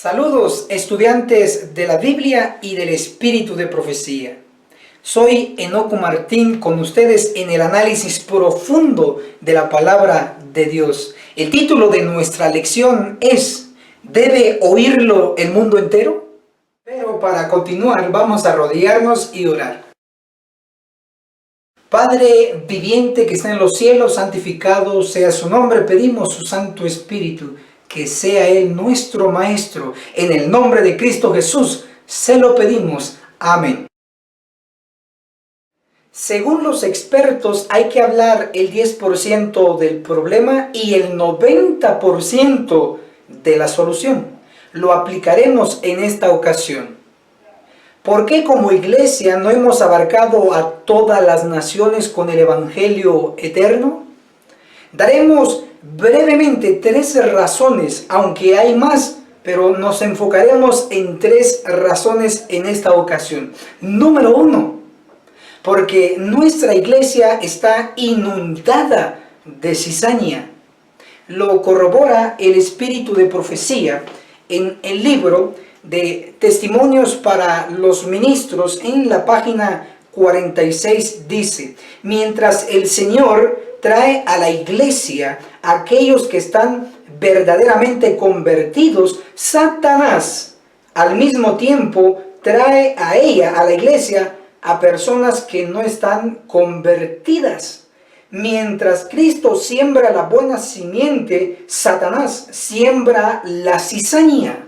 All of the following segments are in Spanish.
Saludos, estudiantes de la Biblia y del Espíritu de Profecía. Soy Enoco Martín con ustedes en el análisis profundo de la palabra de Dios. El título de nuestra lección es ¿Debe oírlo el mundo entero? Pero para continuar vamos a arrodillarnos y orar. Padre viviente que está en los cielos, santificado sea su nombre. Pedimos su Santo Espíritu, que sea Él nuestro Maestro. En el nombre de Cristo Jesús se lo pedimos. Amén. Según los expertos, hay que hablar el 10% del problema y el 90% de la solución. Lo aplicaremos en esta ocasión. ¿Por qué como iglesia no hemos abarcado a todas las naciones con el Evangelio eterno? Daremos brevemente 3 razones, aunque hay más, pero nos enfocaremos en 3 razones en esta ocasión. Número 1, porque nuestra iglesia está inundada de cizaña. Lo corrobora el Espíritu de Profecía en el libro de Testimonios para los Ministros. En la página 46 dice: mientras el Señor trae a la iglesia a aquellos que están verdaderamente convertidos, Satanás al mismo tiempo trae a ella, a la iglesia, a personas que no están convertidas. Mientras Cristo siembra la buena simiente, Satanás siembra la cizaña.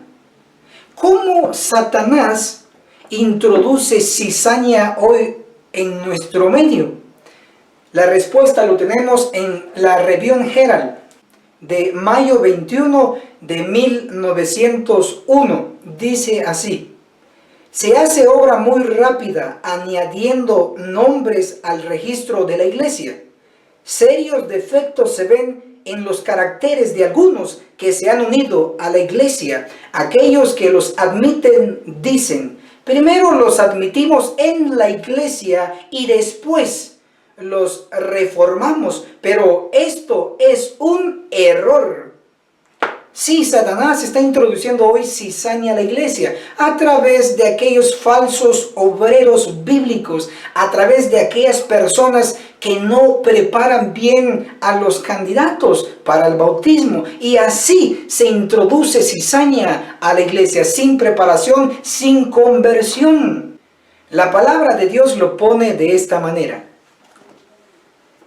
¿Cómo Satanás introduce cizaña hoy en nuestro medio? La respuesta lo tenemos en la Review Herald de mayo 21 de 1901. Dice así: se hace obra muy rápida añadiendo nombres al registro de la iglesia. Serios defectos se ven en los caracteres de algunos que se han unido a la iglesia. Aquellos que los admiten dicen: primero los admitimos en la iglesia y después los reformamos. Pero esto es un error. Sí, Satanás está introduciendo hoy cizaña a la iglesia a través de aquellos falsos obreros bíblicos, a través de aquellas personas que no preparan bien a los candidatos para el bautismo, y así se introduce cizaña a la iglesia sin preparación, sin conversión. La palabra de Dios lo pone de esta manera.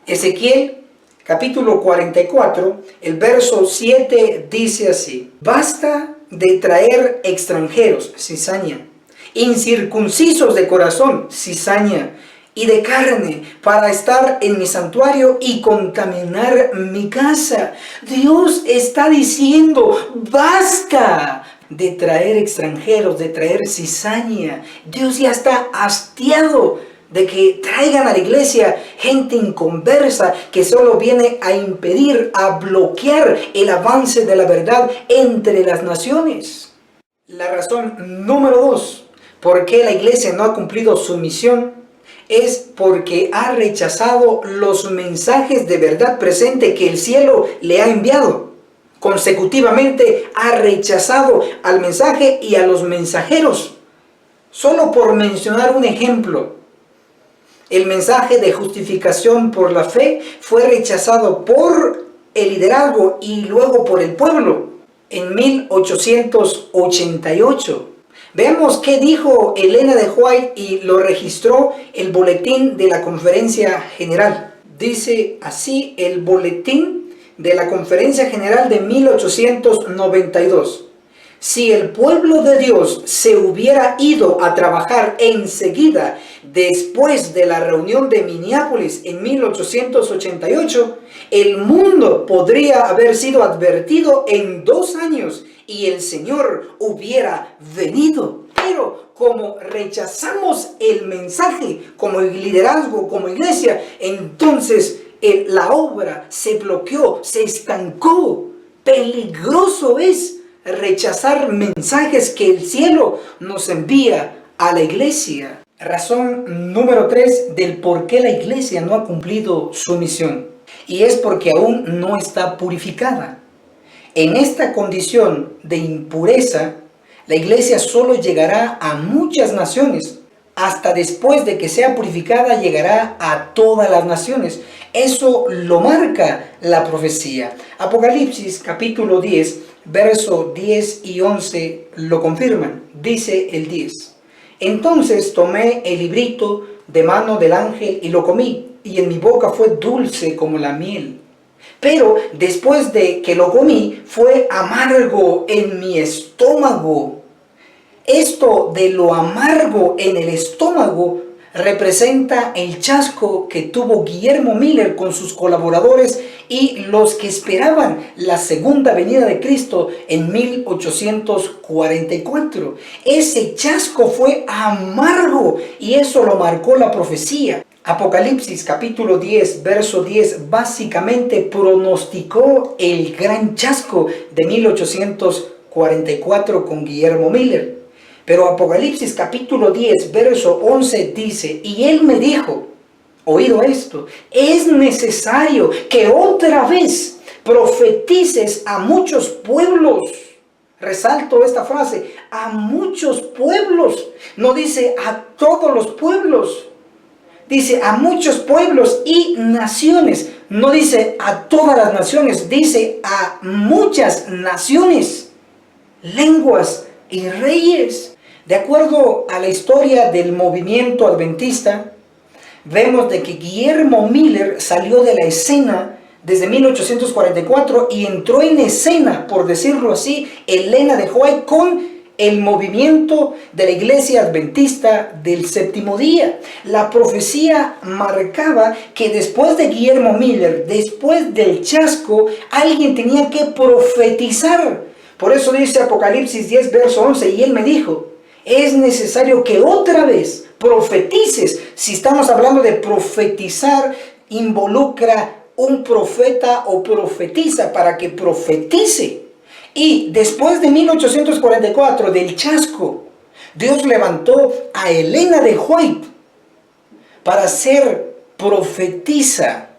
Ezequiel capítulo 44, el verso 7 dice así: basta de traer extranjeros, cizaña, incircuncisos de corazón, cizaña, y de carne, para estar en mi santuario y contaminar mi casa. Dios está diciendo: basta de traer extranjeros, de traer cizaña. Dios ya está hastiado de que traigan a la iglesia gente inconversa que solo viene a impedir, a bloquear el avance de la verdad entre las naciones. La razón número 2 por qué la iglesia no ha cumplido su misión es porque ha rechazado los mensajes de verdad presente que el cielo le ha enviado. Consecutivamente ha rechazado al mensaje y a los mensajeros. Solo por mencionar un ejemplo, el mensaje de justificación por la fe fue rechazado por el liderazgo y luego por el pueblo en 1888. Veamos qué dijo Elena de White y lo registró el boletín de la Conferencia General. Dice así el boletín de la Conferencia General de 1892. Si el pueblo de Dios se hubiera ido a trabajar enseguida después de la reunión de Minneapolis en 1888, el mundo podría haber sido advertido en 2 años y el Señor hubiera venido. Pero como rechazamos el mensaje como liderazgo, como iglesia, entonces la obra se bloqueó, se estancó. Peligroso es rechazar mensajes que el cielo nos envía a la iglesia. Razón número 3 del por qué la iglesia no ha cumplido su misión, y es porque aún no está purificada. En esta condición de impureza La iglesia solo llegará a muchas naciones. Hasta después de que sea purificada, llegará a todas las naciones. Eso lo marca la profecía. Apocalipsis capítulo 10, verso 10 y 11 lo confirman. Dice el 10. Entonces tomé el librito de mano del ángel y lo comí, y en mi boca fue dulce como la miel. Pero después de que lo comí, fue amargo en mi estómago. Esto de lo amargo en el estómago representa el chasco que tuvo Guillermo Miller con sus colaboradores y los que esperaban la segunda venida de Cristo en 1844. Ese chasco fue amargo y eso lo marcó la profecía. Apocalipsis capítulo 10, verso 10, básicamente pronosticó el gran chasco de 1844 con Guillermo Miller. Pero Apocalipsis capítulo 10, verso 11 dice, y él me dijo, oído esto, es necesario que otra vez profetices a muchos pueblos. Resalto esta frase, a muchos pueblos. No dice a todos los pueblos. Dice a muchos pueblos y naciones. No dice a todas las naciones, dice a muchas naciones, lenguas y reyes. De acuerdo a la historia del movimiento adventista, vemos de que Guillermo Miller salió de la escena desde 1844 y entró en escena, por decirlo así, Elena de White con el movimiento de la iglesia adventista del séptimo día. La profecía marcaba que después de Guillermo Miller, después del chasco, alguien tenía que profetizar. Por eso dice Apocalipsis 10, verso 11, y él me dijo, es necesario que otra vez profetices. Si estamos hablando de profetizar, involucra un profeta o profetiza para que profetice. Y después de 1844, del chasco, Dios levantó a Elena de White para ser profetisa.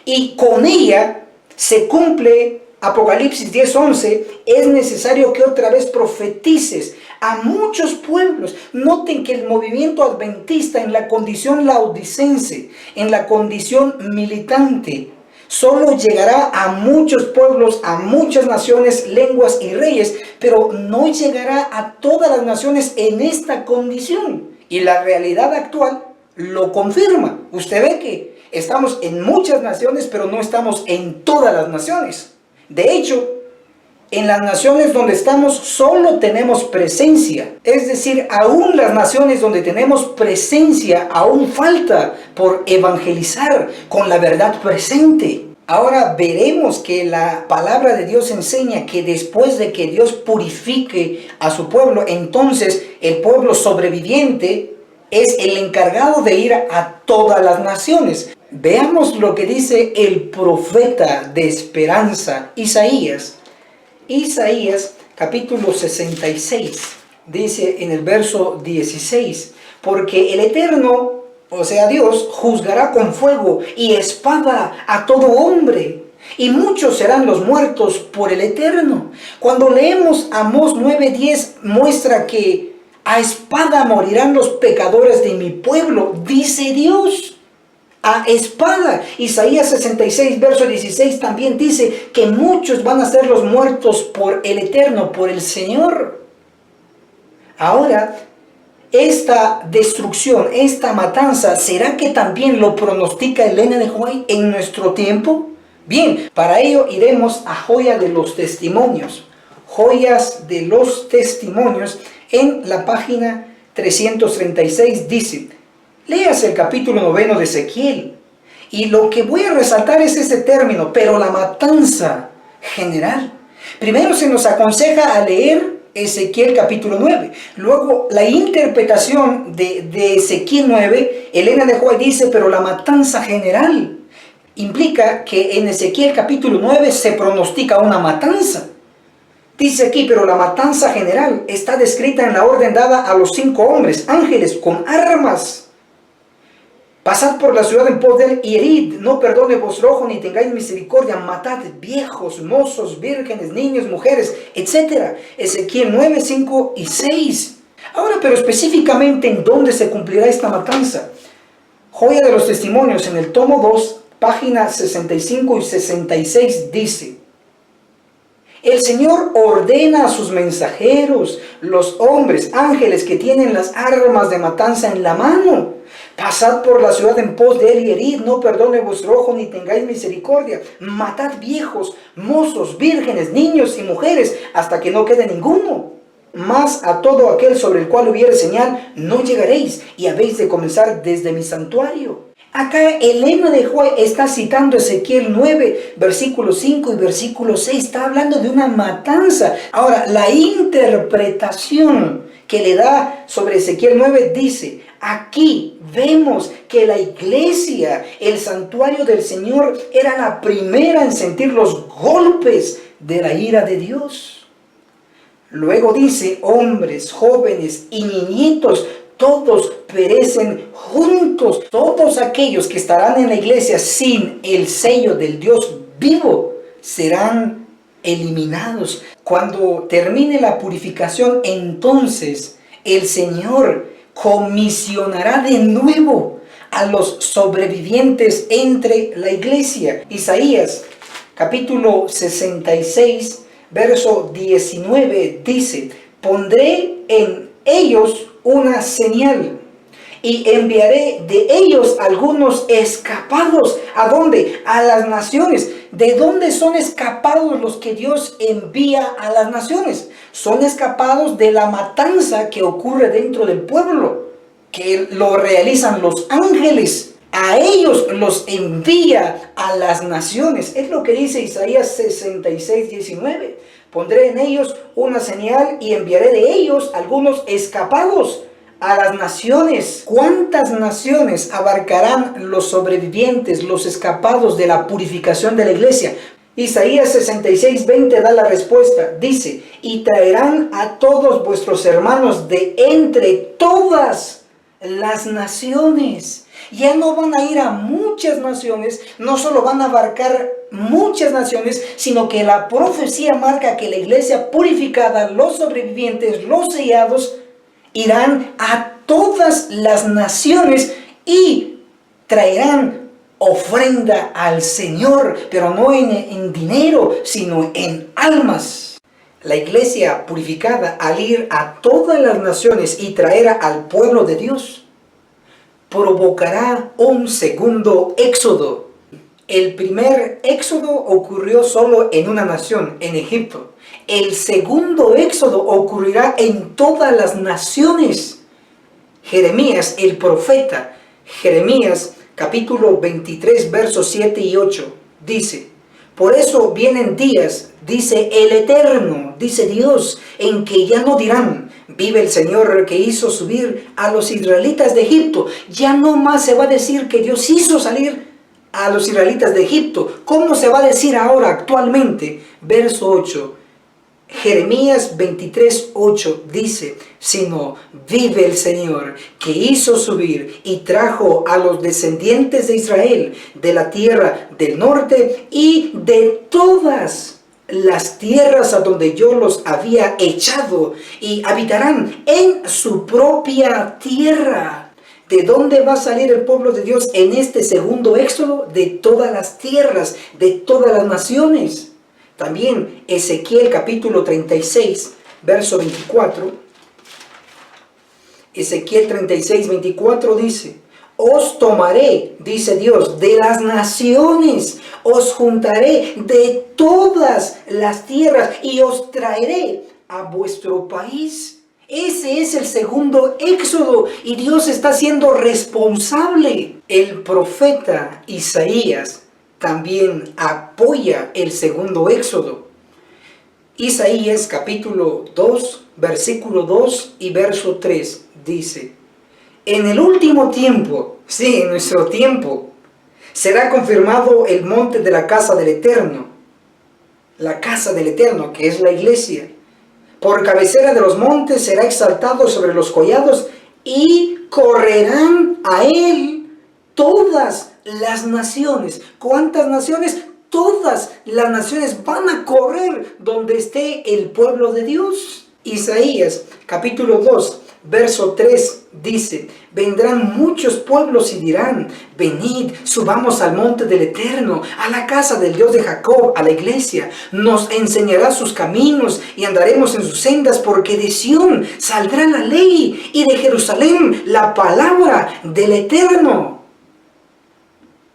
Y con ella se cumple Apocalipsis 10:11, es necesario que otra vez profetices a muchos pueblos. Noten que el movimiento adventista en la condición laodicense, en la condición militante, solo llegará a muchos pueblos, a muchas naciones, lenguas y reyes, pero no llegará a todas las naciones en esta condición. Y la realidad actual lo confirma. Usted ve que estamos en muchas naciones, pero no estamos en todas las naciones. De hecho, en las naciones donde estamos solo tenemos presencia. Es decir, aún las naciones donde tenemos presencia, aún falta por evangelizar con la verdad presente. Ahora veremos que la palabra de Dios enseña que después de que Dios purifique a su pueblo, entonces el pueblo sobreviviente es el encargado de ir a todas las naciones. Veamos lo que dice el profeta de esperanza, Isaías. Isaías capítulo 66, dice en el verso 16, porque el Eterno, o sea Dios, juzgará con fuego y espada a todo hombre, y muchos serán los muertos por el Eterno. Cuando leemos Amós 9:10, muestra que a espada morirán los pecadores de mi pueblo, dice Dios. A espada. Isaías 66, verso 16 también dice que muchos van a ser los muertos por el Eterno, por el Señor. Ahora, esta destrucción, esta matanza, ¿será que también lo pronostica Elena de White en nuestro tiempo? Bien, para ello iremos a Joya de los Testimonios. Joyas de los Testimonios, en la página 336 dice: léase el capítulo 9 de Ezequiel. Y lo que voy a resaltar es ese término, pero la matanza general. Primero se nos aconseja a leer Ezequiel capítulo 9. Luego la interpretación de Ezequiel 9, Elena de White dice, pero la matanza general. Implica que en Ezequiel capítulo 9 se pronostica una matanza. Dice aquí, pero la matanza general está descrita en la orden dada a los 5 hombres, ángeles con armas. Pasad por la ciudad en pos de él y herid, no perdone vuestro ojo ni tengáis misericordia, matad viejos, mozos, vírgenes, niños, mujeres, etc. Ezequiel 9, 5 y 6. Ahora, pero específicamente, ¿en dónde se cumplirá esta matanza? Joya de los Testimonios, en el tomo 2, páginas 65 y 66, dice: el Señor ordena a sus mensajeros, los hombres, ángeles que tienen las armas de matanza en la mano: pasad por la ciudad en pos de él y herid, no perdone vuestro ojo ni tengáis misericordia, matad viejos, mozos, vírgenes, niños y mujeres, hasta que no quede ninguno. Mas a todo aquel sobre el cual hubiere señal, no llegaréis, y habéis de comenzar desde mi santuario. Acá el lema de Joel está citando Ezequiel 9, versículo 5 y versículo 6. Está hablando de una matanza. Ahora, la interpretación que le da sobre Ezequiel 9 dice: aquí vemos que la iglesia, el santuario del Señor, era la primera en sentir los golpes de la ira de Dios. Luego dice: hombres, jóvenes y niñitos, todos perecen juntos. Todos aquellos que estarán en la iglesia sin el sello del Dios vivo serán eliminados. Cuando termine la purificación, entonces el Señor comisionará de nuevo a los sobrevivientes entre la iglesia. Isaías capítulo 66, verso 19 dice: pondré en ellos una señal y enviaré de ellos algunos escapados. ¿A dónde? A las naciones. ¿De dónde son escapados los que Dios envía a las naciones? Son escapados de la matanza que ocurre dentro del pueblo, que lo realizan los ángeles. A ellos los envía a las naciones. Es lo que dice Isaías 66, 19. Pondré en ellos una señal y enviaré de ellos algunos escapados a las naciones. ¿Cuántas naciones abarcarán los sobrevivientes, los escapados de la purificación de la iglesia? Isaías 66, 20 da la respuesta. Dice: y traerán a todos vuestros hermanos de entre todas las naciones. Ya no van a ir a muchas naciones, no solo van a abarcar muchas naciones, sino que la profecía marca que la iglesia purificada, los sobrevivientes, los sellados, irán a todas las naciones y traerán ofrenda al Señor, pero no en dinero, sino en almas. La iglesia purificada, al ir a todas las naciones y traer al pueblo de Dios, provocará un segundo éxodo. El primer éxodo ocurrió solo en una nación, en Egipto. El segundo éxodo ocurrirá en todas las naciones. Jeremías, el profeta, Jeremías capítulo 23, versos 7 y 8, dice: por eso vienen días, dice el Eterno, dice Dios, en que ya no dirán: vive el Señor que hizo subir a los israelitas de Egipto. Ya no más se va a decir que Dios hizo salir a los israelitas de Egipto. ¿Cómo se va a decir ahora actualmente? Verso 8. Jeremías 23, 8 dice: sino vive el Señor que hizo subir y trajo a los descendientes de Israel de la tierra del norte y de todas las tierras a donde yo los había echado, y habitarán en su propia tierra. ¿De dónde va a salir el pueblo de Dios en este segundo éxodo? De todas las tierras, de todas las naciones. También Ezequiel capítulo 36, verso 24. Ezequiel 36, 24 dice: os tomaré, dice Dios, de las naciones, os juntaré de todas las tierras y os traeré a vuestro país. Ese es el segundo éxodo y Dios está siendo responsable. El profeta Isaías también apoya el segundo éxodo. Isaías capítulo 2, versículo 2 y verso 3 dice: en el último tiempo, sí, en nuestro tiempo, será confirmado el monte de la casa del Eterno. La casa del Eterno, que es la iglesia. Por cabecera de los montes será exaltado sobre los collados y correrán a él todas las naciones. ¿Cuántas naciones? Todas las naciones van a correr donde esté el pueblo de Dios. Isaías capítulo 2, verso 3 dice: vendrán muchos pueblos y dirán: venid, subamos al monte del Eterno, a la casa del Dios de Jacob, a la iglesia. Nos enseñará sus caminos y andaremos en sus sendas, porque de Sión saldrá la ley y de Jerusalén la palabra del Eterno.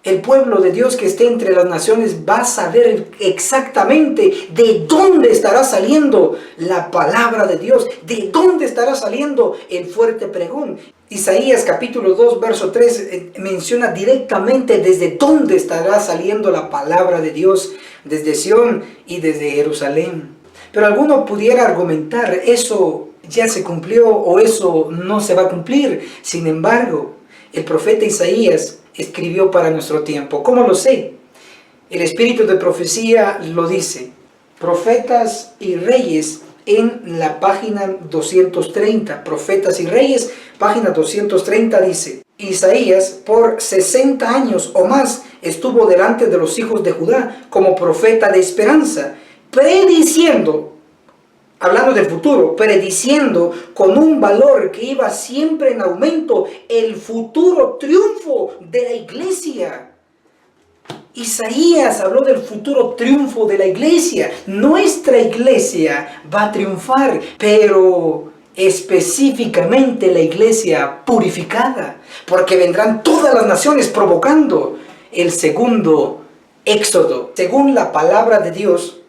El pueblo de Dios que esté entre las naciones va a saber exactamente de dónde estará saliendo la palabra de Dios, de dónde estará saliendo el fuerte pregón. Isaías capítulo 2, verso 3 menciona directamente desde dónde estará saliendo la palabra de Dios, desde Sión y desde Jerusalén. Pero alguno pudiera argumentar: eso ya se cumplió o eso no se va a cumplir. Sin embargo, el profeta Isaías escribió para nuestro tiempo. ¿Cómo lo sé? El espíritu de profecía lo dice. Profetas y Reyes, en la página 230. Profetas y Reyes, página 230 dice: Isaías por 60 años o más estuvo delante de los hijos de Judá como profeta de esperanza, prediciendo, hablando del futuro, prediciendo con un valor que iba siempre en aumento el futuro triunfo de la iglesia. Isaías habló del futuro triunfo de la iglesia. Nuestra iglesia va a triunfar, pero específicamente la iglesia purificada, porque vendrán todas las naciones provocando el segundo éxodo. Según la palabra de Dios,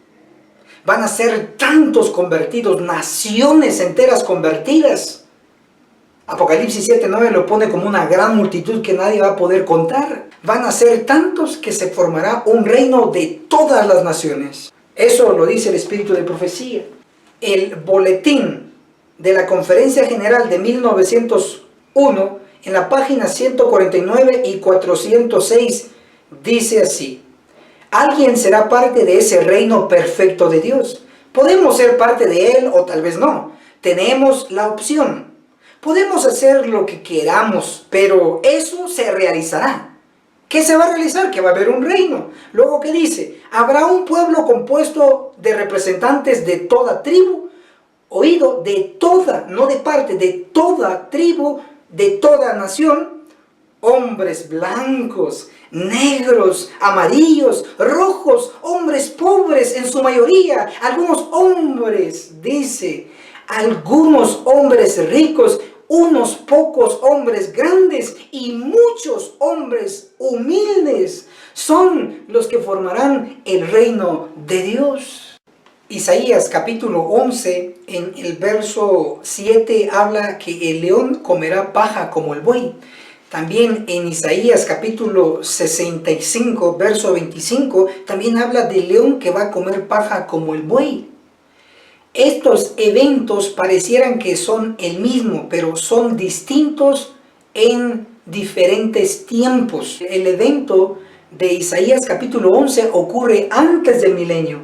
van a ser tantos convertidos, naciones enteras convertidas. Apocalipsis 7:9 lo pone como una gran multitud que nadie va a poder contar. Van a ser tantos que se formará un reino de todas las naciones. Eso lo dice el espíritu de profecía. El boletín de la Conferencia General de 1901, en la página 149 y 406, dice así: alguien será parte de ese reino perfecto de Dios. Podemos ser parte de él o tal vez no. Tenemos la opción. Podemos hacer lo que queramos, pero eso se realizará. ¿Qué se va a realizar? Que va a haber un reino. Luego, ¿qué dice? Habrá un pueblo compuesto de representantes de toda tribu, oído, de toda, no de parte, de toda tribu, de toda nación, hombres blancos, negros, amarillos, rojos, hombres pobres en su mayoría, algunos hombres, dice, algunos hombres ricos, unos pocos hombres grandes y muchos hombres humildes son los que formarán el reino de Dios. Isaías capítulo 11, en el verso 7, habla que el león comerá paja como el buey. También en Isaías capítulo 65, verso 25, también habla del león que va a comer paja como el buey. Estos eventos parecieran que son el mismo, pero son distintos en diferentes tiempos. El evento de Isaías capítulo 11 ocurre antes del milenio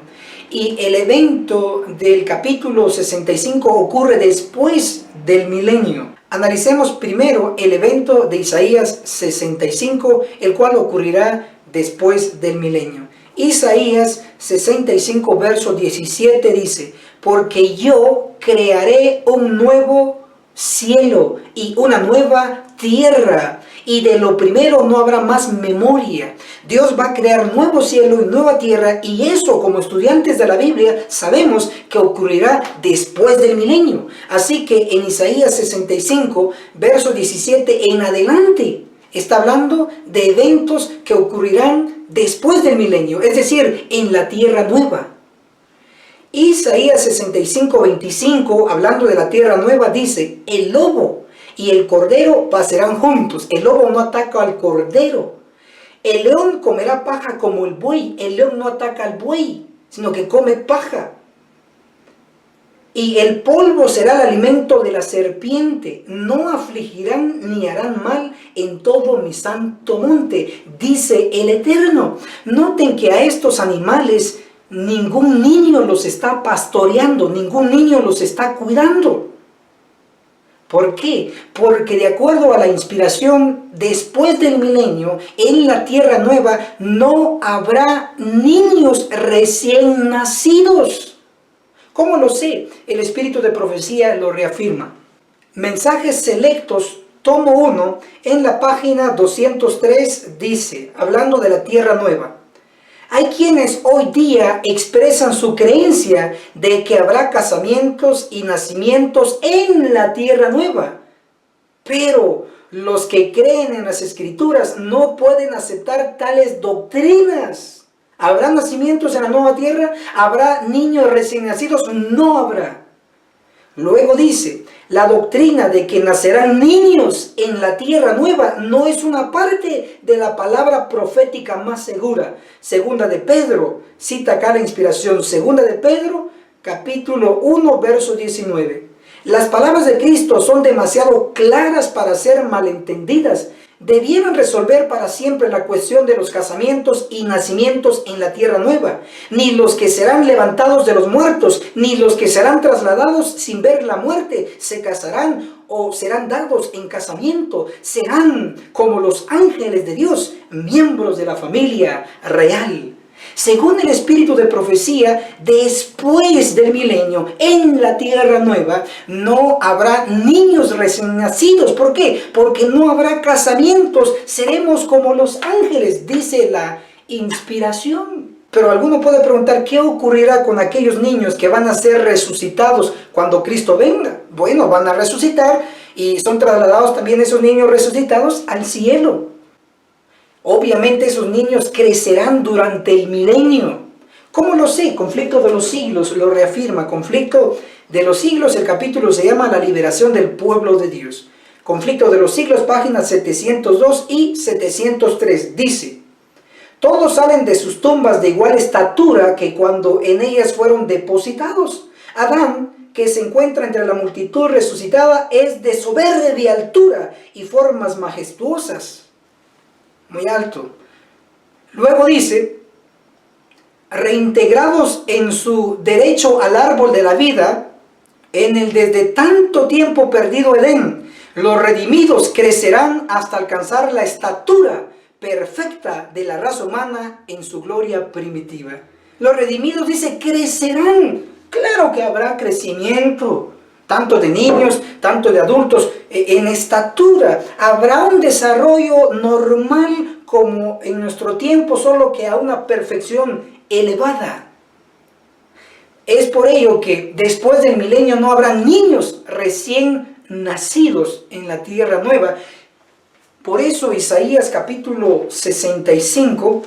y el evento del capítulo 65 ocurre después del milenio. Analicemos primero el evento de Isaías 65, el cual ocurrirá después del milenio. Isaías 65, verso 17 dice: porque yo crearé un nuevo cielo y una nueva tierra, y de lo primero no habrá más memoria. Dios va a crear nuevo cielo y nueva tierra, y eso, como estudiantes de la Biblia, sabemos que ocurrirá después del milenio. Así que en Isaías 65, verso 17 en adelante, está hablando de eventos que ocurrirán después del milenio, es decir, en la tierra nueva. Isaías 65, 25, hablando de la tierra nueva, dice: el lobo y el cordero pasarán juntos. El lobo no ataca al cordero. El león comerá paja como el buey. El león no ataca al buey, sino que come paja. Y el polvo será el alimento de la serpiente. No afligirán ni harán mal en todo mi santo monte, dice el Eterno. Noten que a estos animales ningún niño los está pastoreando, ningún niño los está cuidando. ¿Por qué? Porque de acuerdo a la inspiración, después del milenio, en la tierra nueva, no habrá niños recién nacidos. ¿Cómo lo sé? El espíritu de profecía lo reafirma. Mensajes selectos, tomo 1, en la página 203 dice, hablando de la tierra nueva: hay quienes hoy día expresan su creencia de que habrá casamientos y nacimientos en la tierra nueva. Pero los que creen en las escrituras no pueden aceptar tales doctrinas. ¿Habrá nacimientos en la nueva tierra? ¿Habrá niños recién nacidos? No habrá. Luego dice, la doctrina de que nacerán niños en la tierra nueva no es una parte de la palabra profética más segura. Segunda de Pedro, cita acá la inspiración, Segunda de Pedro, capítulo 1, verso 19. Las palabras de Cristo son demasiado claras para ser malentendidas. Debieran resolver para siempre la cuestión de los casamientos y nacimientos en la tierra nueva. Ni los que serán levantados de los muertos, ni los que serán trasladados sin ver la muerte, se casarán o serán dados en casamiento. Serán como los ángeles de Dios, miembros de la familia real. Según el espíritu de profecía, después del milenio, en la tierra nueva, no habrá niños recién nacidos. ¿Por qué? Porque no habrá casamientos. Seremos como los ángeles, dice la inspiración. Pero alguno puede preguntar, ¿qué ocurrirá con aquellos niños que van a ser resucitados cuando Cristo venga? Bueno, van a resucitar y son trasladados también esos niños resucitados al cielo. Obviamente esos niños crecerán durante el milenio. ¿Cómo lo sé? Conflicto de los siglos lo reafirma. Conflicto de los siglos, el capítulo se llama La liberación del pueblo de Dios. Conflicto de los siglos, páginas 702 y 703. Dice, todos salen de sus tumbas de igual estatura que cuando en ellas fueron depositados. Adán, que se encuentra entre la multitud resucitada, es de soberbia altura y formas majestuosas. Muy alto. Luego dice, reintegrados en su derecho al árbol de la vida, en el desde tanto tiempo perdido Edén, los redimidos crecerán hasta alcanzar la estatura perfecta de la raza humana en su gloria primitiva. Los redimidos, dice, crecerán. Claro que habrá crecimiento, tanto de niños, tanto de adultos, en estatura. Habrá un desarrollo normal como en nuestro tiempo, solo que a una perfección elevada. Es por ello que después del milenio no habrá niños recién nacidos en la tierra nueva. Por eso Isaías capítulo 65,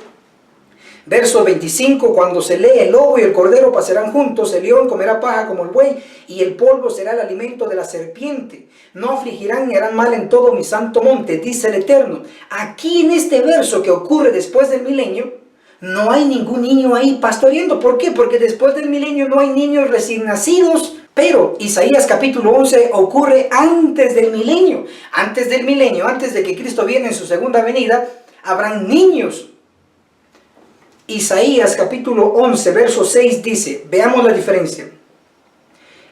verso 25, cuando se lee, el lobo y el cordero pasarán juntos, el león comerá paja como el buey, y el polvo será el alimento de la serpiente. No afligirán ni harán mal en todo mi santo monte, dice el Eterno. Aquí en este verso que ocurre después del milenio, no hay ningún niño ahí pastoreando. ¿Por qué? Porque después del milenio no hay niños recién nacidos. Pero Isaías capítulo 11 ocurre antes del milenio. Antes del milenio, antes de que Cristo viene en su segunda venida, habrán niños. Isaías capítulo 11, verso 6 dice, veamos la diferencia.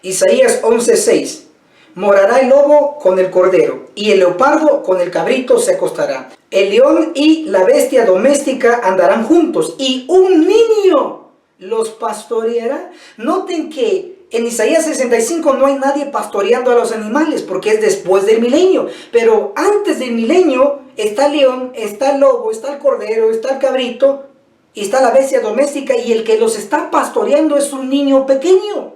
Isaías 11, 6. Morará el lobo con el cordero, y el leopardo con el cabrito se acostará. El león y la bestia doméstica andarán juntos, y un niño los pastoreará. Noten que en Isaías 65 no hay nadie pastoreando a los animales, porque es después del milenio. Pero antes del milenio está el león, está el lobo, está el cordero, está el cabrito, y está la bestia doméstica, y el que los está pastoreando es un niño pequeño.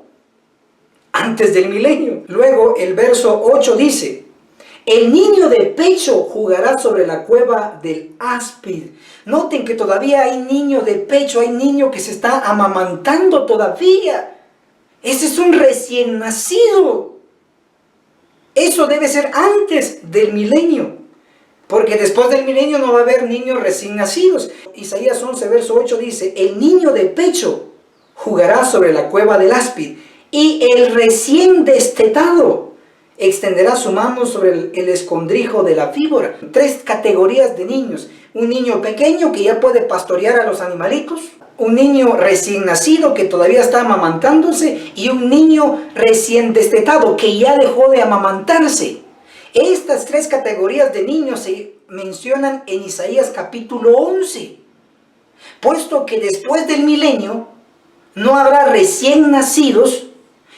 Antes del milenio. Luego el verso 8 dice, el niño de pecho jugará sobre la cueva del áspid. Noten que todavía hay niño de pecho, hay niño que se está amamantando todavía. Ese es un recién nacido. Eso debe ser antes del milenio, porque después del milenio no va a haber niños recién nacidos. Isaías 11, verso 8 dice, el niño de pecho jugará sobre la cueva del áspid, y el recién destetado extenderá su mano sobre el escondrijo de la víbora. 3 categorías de niños. Un niño pequeño que ya puede pastorear a los animalitos, un niño recién nacido que todavía está amamantándose y un niño recién destetado que ya dejó de amamantarse. Estas 3 categorías de niños se mencionan en Isaías capítulo 11. Puesto que después del milenio no habrá recién nacidos,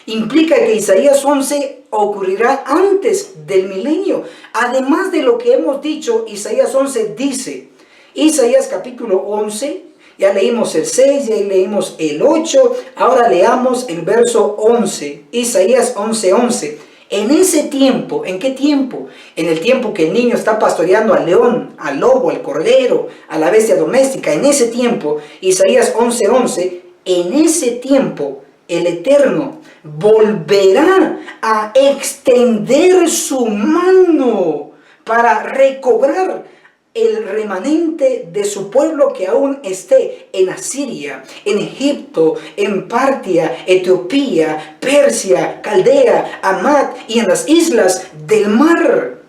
implica que Isaías 11 ocurrirá antes del milenio. Además de lo que hemos dicho, Isaías 11 dice, Isaías capítulo 11, ya leímos el 6, ya leímos el 8, ahora leamos el verso 11, Isaías 11:11. En ese tiempo, ¿en qué tiempo? En el tiempo que el niño está pastoreando al león, al lobo, al cordero, a la bestia doméstica. En ese tiempo, Isaías 11:11, en ese tiempo el Eterno volverá a extender su mano para recobrar el remanente de su pueblo que aún esté en Asiria, en Egipto, en Partia, Etiopía, Persia, Caldea, Amat y en las islas del mar.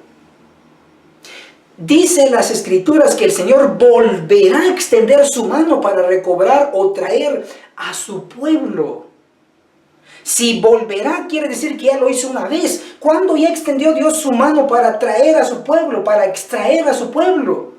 Dice las Escrituras que el Señor volverá a extender su mano para recobrar o traer a su pueblo. Si volverá, quiere decir que ya lo hizo una vez. ¿Cuándo ya extendió Dios su mano para traer a su pueblo, para extraer a su pueblo?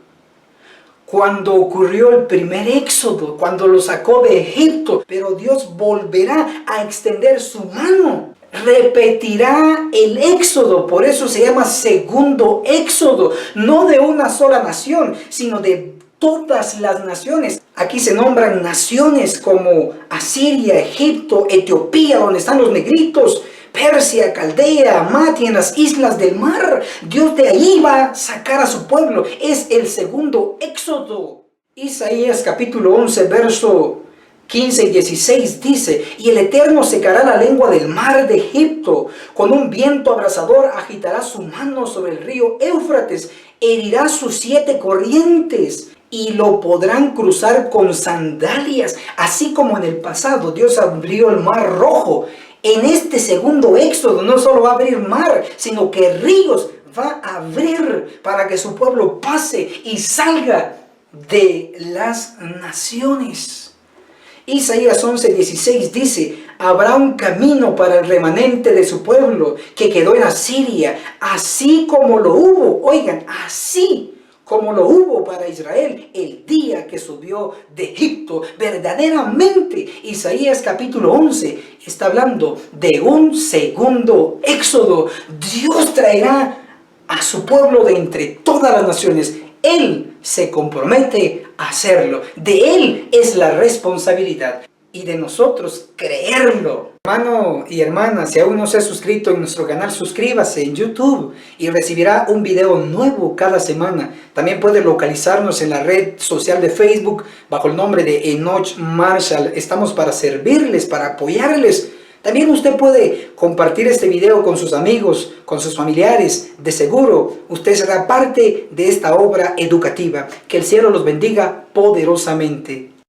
Cuando ocurrió el primer éxodo, cuando lo sacó de Egipto. Pero Dios volverá a extender su mano. Repetirá el éxodo, por eso se llama segundo éxodo. No de una sola nación, sino de todas las naciones. Aquí se nombran naciones como Asiria, Egipto, Etiopía, donde están los negritos, Persia, Caldea, Amat y en las islas del mar. Dios de ahí va a sacar a su pueblo. Es el segundo éxodo. Isaías capítulo 11, verso 15 y 16 dice, y el Eterno secará la lengua del mar de Egipto, con un viento abrasador agitará su mano sobre el río Éufrates, herirá sus 7 corrientes, y lo podrán cruzar con sandalias, así como en el pasado Dios abrió el mar rojo. En este segundo éxodo no solo va a abrir mar, sino que ríos va a abrir para que su pueblo pase y salga de las naciones. Isaías 11:16 dice, habrá un camino para el remanente de su pueblo que quedó en Asiria, así como lo hubo, oigan, así como lo hubo para Israel el día que subió de Egipto. Verdaderamente, Isaías capítulo 11 está hablando de un segundo éxodo. Dios traerá a su pueblo de entre todas las naciones. Él se compromete a hacerlo. De Él es la responsabilidad y de nosotros creerlo. Hermano y hermana, si aún no se ha suscrito en nuestro canal, suscríbase en YouTube y recibirá un video nuevo cada semana. También puede localizarnos en la red social de Facebook bajo el nombre de Enoch Marshall. Estamos para servirles, para apoyarles. También usted puede compartir este video con sus amigos, con sus familiares. De seguro, usted será parte de esta obra educativa. Que el cielo los bendiga poderosamente.